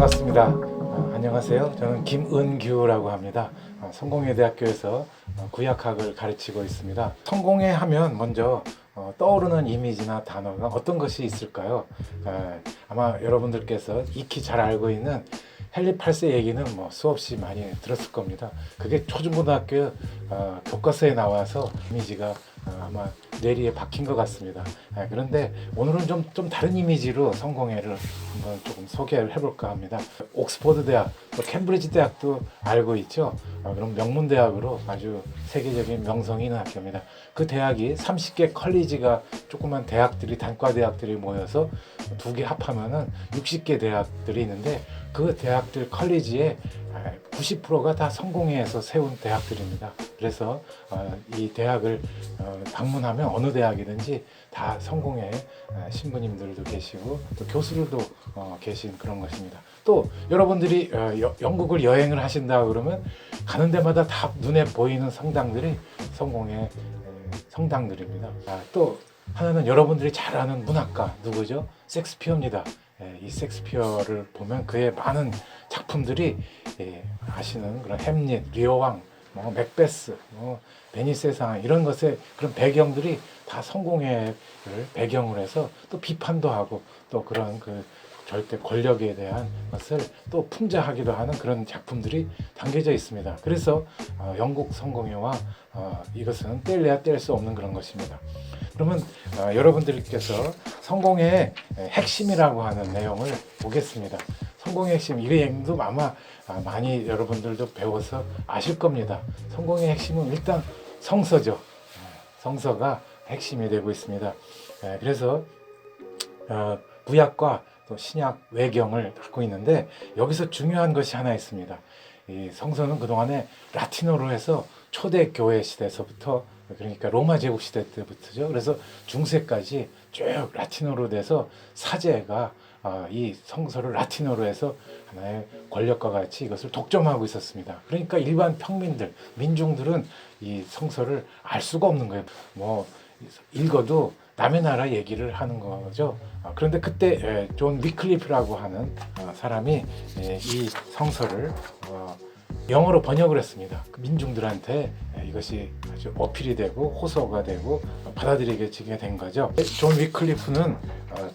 반갑습니다. 안녕하세요. 저는 김은규라고 합니다. 성공회대학교에서 구약학을 가르치고 있습니다. 성공회 하면 먼저 떠오르는 이미지나 단어가 어떤 것이 있을까요? 아마 여러분들께서 익히 잘 알고 있는 헨리 8세 얘기는 수없이 많이 들었을 겁니다. 그게 초중고등학교 교과서에 나와서 이미지가 아마 뇌리에 박힌 것 같습니다. 그런데 오늘은 좀 다른 이미지로 성공회를 한번 조금 소개를 해볼까 합니다. 옥스퍼드 대학, 또 캠브리지 대학도 알고 있죠. 그럼 명문 대학으로 아주 세계적인 명성이 있는 학교입니다. 그 대학이 30개 컬리지가 조그만 대학들이 단과 대학들이 모여서 두 개 합하면은 60개 대학들이 있는데 그 대학들 컬리지의 90%가 다 성공회에서 세운 대학들입니다. 그래서 이 대학을 방문하면 어느 대학이든지 다 성공회 신부님들도 계시고 또 교수들도 계신 그런 것입니다. 또 여러분들이 영국을 여행을 하신다 그러면 가는 데마다 다 눈에 보이는 성당들이 성공회 성당들입니다. 또 하나는 여러분들이 잘 아는 문학가 누구죠? 섹스피어입니다. 이 섹스피어를 보면 그의 많은 작품들이 아시는 그런 햄릿, 리어왕, 맥베스, 베니스의 상 이런 것의 그런 배경들이 다 성공회를 배경으로 해서 또 비판도 하고 또 그런 그 절대 권력에 대한 것을 또 풍자하기도 하는 그런 작품들이 담겨져 있습니다. 그래서 영국 성공회와 이것은 뗄래야 뗄 수 없는 그런 것입니다. 그러면 여러분들께서 성공의 핵심이라고 하는 내용을 보겠습니다. 성공의 핵심, 이 내용도 아마 많이 여러분들도 배워서 아실 겁니다. 성공의 핵심은 일단 성서죠. 성서가 핵심이 되고 있습니다. 그래서 구약과 또 신약 외경을 갖고 있는데 여기서 중요한 것이 하나 있습니다. 이 성서는 그동안에 라틴어로 해서 초대 교회 시대에서부터 그러니까 로마 제국 시대 때부터죠. 그래서 중세까지 쭉 라틴어로 돼서 사제가 이 성서를 라틴어로 해서 하나의 권력과 같이 이것을 독점하고 있었습니다. 그러니까 일반 평민들, 민중들은 이 성서를 알 수가 없는 거예요. 읽어도 남의 나라 얘기를 하는 거죠. 그런데 그때 존 위클리프라고 하는 사람이 이 성서를 영어로 번역을 했습니다. 민중들한테 이것이 아주 어필이 되고 호소가 되고 받아들이게 된 거죠. 존 위클리프는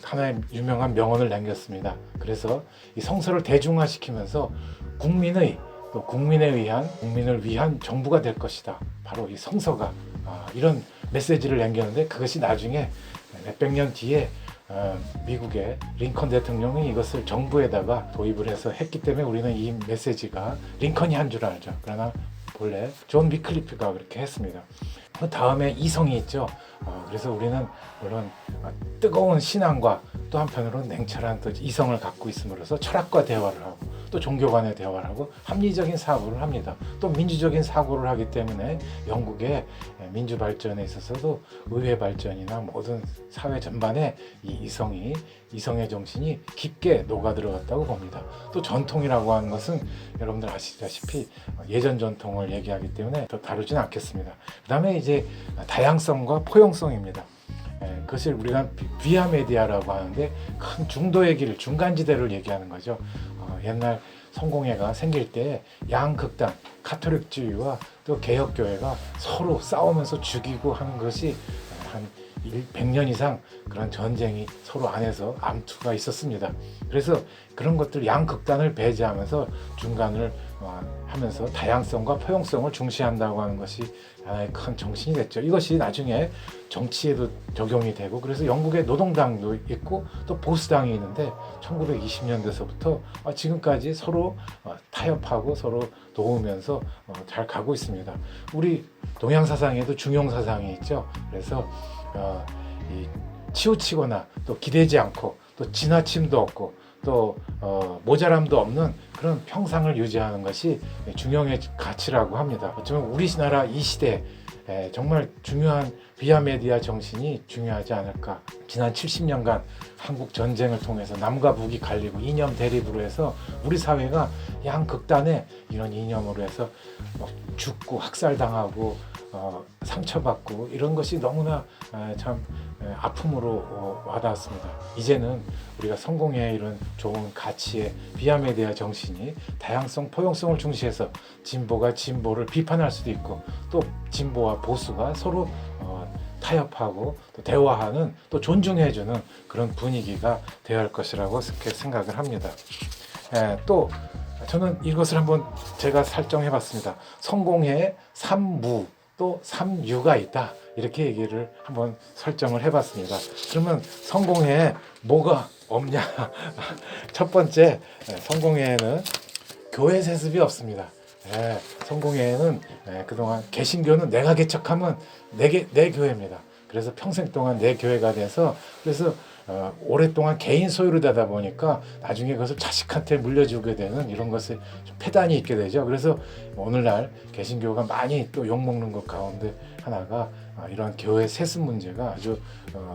하나의 유명한 명언을 남겼습니다. 그래서 이 성서를 대중화시키면서 국민을 위한 정부가 될 것이다. 바로 이 성서가 이런 메시지를 남겼는데 그것이 나중에 몇백 년 뒤에 미국의 링컨 대통령이 이것을 정부에다가 도입을 해서 했기 때문에 우리는 이 메시지가 링컨이 한 줄 알죠. 그러나 본래 존 위클리프가 그렇게 했습니다. 그 다음에 이성이 있죠. 그래서 우리는 물론 뜨거운 신앙과 또 한편으로는 냉철한 또 이성을 갖고 있음으로써 철학과 대화를 하고 또 종교 간의 대화를 하고 합리적인 사고를 합니다. 또 민주적인 사고를 하기 때문에 영국의 민주 발전에 있어서도 의회 발전이나 모든 사회 전반에 이 이성의 정신이 깊게 녹아 들어갔다고 봅니다. 또 전통이라고 하는 것은 여러분들 아시다시피 예전 전통을 얘기하기 때문에 더 다루진 않겠습니다. 그 다음에 이제 다양성과 포용성입니다. 그것을 우리가 비아 메디아라고 하는데 큰 중도의 길, 중간지대를 얘기하는 거죠. 옛날 성공회가 생길 때 양극단, 가톨릭주의와 또 개혁교회가 서로 싸우면서 죽이고 하는 것이 한 100년 이상 그런 전쟁이 서로 안에서 암투가 있었습니다. 그래서 그런 것들 양극단을 배제하면서 중간을 하면서 다양성과 포용성을 중시한다고 하는 것이 하나의 큰 정신이 됐죠. 이것이 나중에 정치에도 적용이 되고 그래서 영국의 노동당도 있고 또 보수당이 있는데 1920년대서부터 지금까지 서로 타협하고 서로 도우면서 잘 가고 있습니다. 우리 동양 사상에도 중용 사상이 있죠. 그래서 이 치우치거나 또 기대지 않고 또 지나침도 없고 또 모자람도 없는 그런 평상을 유지하는 것이 중용의 가치라고 합니다. 어쩌면 우리나라 이 시대에 정말 중요한 비아메디아 정신이 중요하지 않을까. 지난 70년간 한국 전쟁을 통해서 남과 북이 갈리고 이념 대립으로 해서 우리 사회가 양극단의 이런 이념으로 해서 죽고 학살당하고 상처받고 이런 것이 너무나 참 아픔으로 와닿았습니다. 이제는 우리가 성공의 이런 좋은 가치의 비함에 대한 정신이 다양성, 포용성을 중시해서 진보가 진보를 비판할 수도 있고 또 진보와 보수가 서로 타협하고 또 대화하는 또 존중해주는 그런 분위기가 되어야 할 것이라고 그렇게 생각을 합니다. 또 저는 이것을 한번 제가 설정해봤습니다. 성공의 3무 또 3유가 있다 이렇게 얘기를 한번 설정을 해봤습니다. 그러면 성공에 뭐가 없냐? 첫 번째, 성공회에는 교회 세습이 없습니다. 성공회에는 그동안 개신교는 내가 개척하면 내 교회입니다. 그래서 평생 동안 내 교회가 돼서 그래서 오랫동안 개인 소유로 되다 보니까 나중에 그것을 자식한테 물려주게 되는 이런 것에 좀 폐단이 있게 되죠. 그래서 오늘날 개신교가 많이 또 욕먹는 것 가운데 하나가 이러한 교회 세습 문제가 아주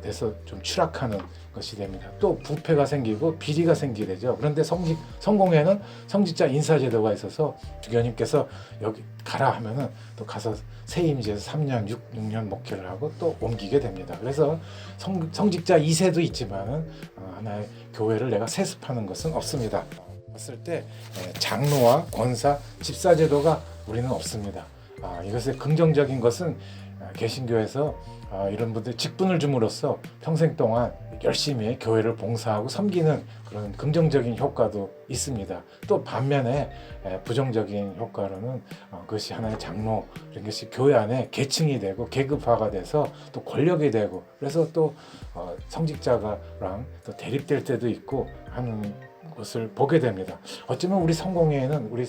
돼서 좀 추락하는 것이 됩니다. 또 부패가 생기고 비리가 생기게 되죠. 그런데 성공회는 성직자 인사제도가 있어서 주교님께서 여기 가라 하면은 또 가서 세임지에서 3년, 6년 목회를 하고 또 옮기게 됩니다. 그래서 성직자 2세도 있지만은 하나의 교회를 내가 세습하는 것은 없습니다. 봤을 때 장로와 권사, 집사제도가 우리는 없습니다. 이것의 긍정적인 것은 개신교에서 이런 분들 직분을 줌으로써 평생 동안 열심히 교회를 봉사하고 섬기는 그런 긍정적인 효과도 있습니다. 또 반면에 부정적인 효과로는 그것이 하나의 장로 이런 것이 교회 안에 계층이 되고 계급화가 돼서 또 권력이 되고 그래서 또 성직자가랑 또 대립될 때도 있고 하는 것을 보게 됩니다. 어쩌면 우리 성공회에는 우리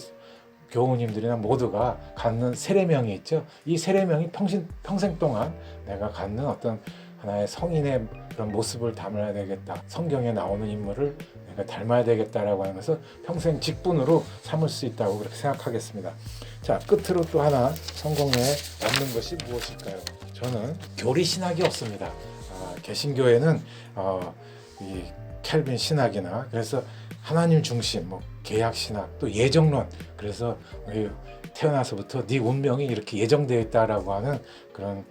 교우님들이나 모두가 갖는 세례명이 있죠. 이 세례명이 평생 동안 내가 갖는 어떤 하나의 성인의 그런 모습을 담아야 되겠다. 성경에 나오는 인물을 내가 닮아야 되겠다라고 하는 것을 평생 직분으로 삼을 수 있다고 그렇게 생각하겠습니다. 자, 끝으로 또 하나 성공에 없는 것이 무엇일까요? 저는 교리 신학이 없습니다. 개신교에는 이 켈빈 신학이나 그래서 하나님 중심, 계약 신학, 또 예정론. 그래서 태어나서부터 네 운명이 이렇게 예정되어 있다라고 하는 그런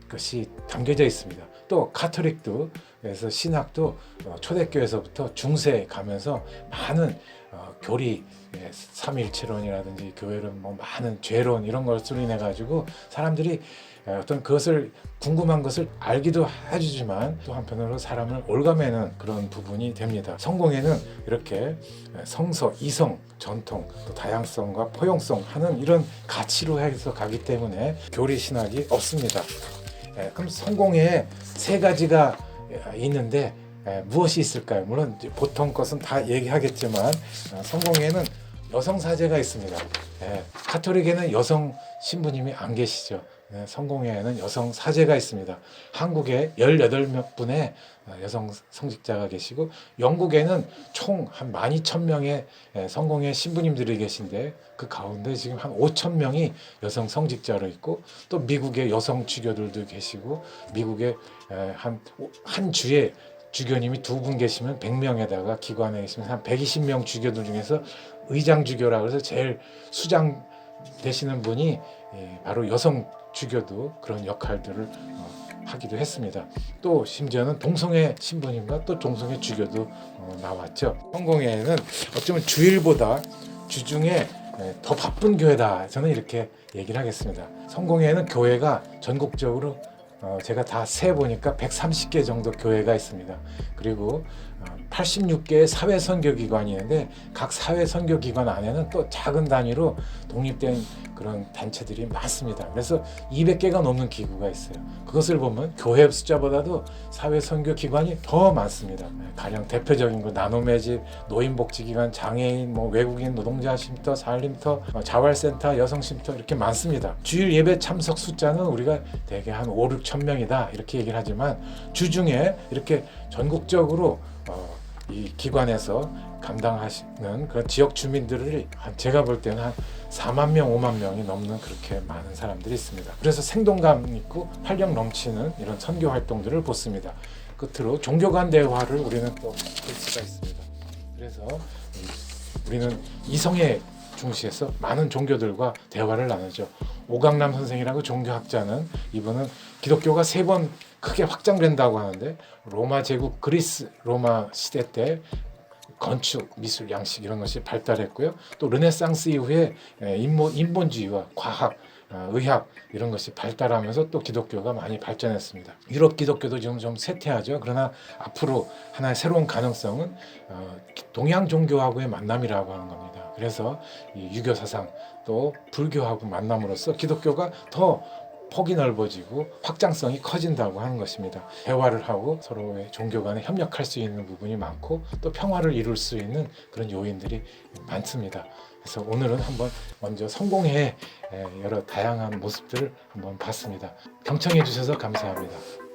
것이 담겨져 있습니다. 또 가톨릭도 그래서 신학도 초대교회에서부터 중세 가면서 많은 교리 삼위일체론이라든지 교회론 많은 죄론 이런 것으로 인해 가지고 사람들이 어떤 그것을 궁금한 것을 알기도 해주지만 또 한편으로 사람을 올가매는 그런 부분이 됩니다. 성공에는 이렇게 성서, 이성, 전통, 또 다양성과 포용성 하는 이런 가치로 해서 가기 때문에 교리 신학이 없습니다. 그럼 성공에 세 가지가 있는데 무엇이 있을까요? 물론 보통 것은 다 얘기하겠지만 성공에는 여성 사제가 있습니다. 가톨릭에는 여성 신부님이 안 계시죠. 성공회에는 여성 사제가 있습니다. 한국에 18분의 여성 성직자가 계시고 영국에는 총 한 12,000명의 성공회 신부님들이 계신데 그 가운데 지금 한 5,000명이 여성 성직자로 있고 또 미국의 여성 주교들도 계시고 미국에 한 주에 주교님이 2분 계시면 100명에다가 기관에 계시면 한 120명 주교들 중에서 의장 주교라고 해서 제일 수장 되시는 분이 바로 여성 주교도 그런 역할들을 하기도 했습니다. 또 심지어는 동성애 신부님과 또 동성애 주교도 나왔죠. 성공회에는 어쩌면 주일보다 주중에 더 바쁜 교회다. 저는 이렇게 얘기를 하겠습니다. 성공회에는 교회가 전국적으로 제가 다 세보니까 130개 정도 교회가 있습니다. 그리고 86개의 사회선교기관이 있는데 각 사회선교기관 안에는 또 작은 단위로 독립된 그런 단체들이 많습니다. 그래서 200개가 넘는 기구가 있어요. 그것을 보면 교회 숫자보다도 사회선교기관이 더 많습니다. 가령 대표적인 거 나눔의집, 노인복지기관, 장애인, 외국인 노동자 쉼터, 산림터, 자활센터, 여성쉼터 이렇게 많습니다. 주일 예배 참석 숫자는 우리가 대개 한 5, 6천 명이다 이렇게 얘기를 하지만 주중에 이렇게 전국적으로 이 기관에서 감당하시는 그런 지역 주민들을 제가 볼 때는 한 4만 명, 5만 명이 넘는 그렇게 많은 사람들이 있습니다. 그래서 생동감 있고 활력 넘치는 이런 선교 활동들을 보습니다. 끝으로 종교 간 대화를 우리는 또 볼 수가 있습니다. 그래서 우리는 이성의 중시해서 많은 종교들과 대화를 나누죠. 오강남 선생이라고 종교학자는 이분은 기독교가 3번 크게 확장된다고 하는데 로마 제국 그리스 로마 시대 때 건축, 미술, 양식 이런 것이 발달했고요. 또 르네상스 이후에 인본주의와 과학, 의학 이런 것이 발달하면서 또 기독교가 많이 발전했습니다. 유럽 기독교도 지금 좀 쇠퇴하죠. 그러나 앞으로 하나의 새로운 가능성은 동양 종교하고의 만남이라고 하는 겁니다. 그래서 이 유교 사상 또 불교하고 만남으로써 기독교가 더 폭이 넓어지고 확장성이 커진다고 하는 것입니다. 대화를 하고 서로의 종교 간에 협력할 수 있는 부분이 많고 또 평화를 이룰 수 있는 그런 요인들이 많습니다. 그래서 오늘은 한번 먼저 성공회의 여러 다양한 모습들을 한번 봤습니다. 경청해 주셔서 감사합니다.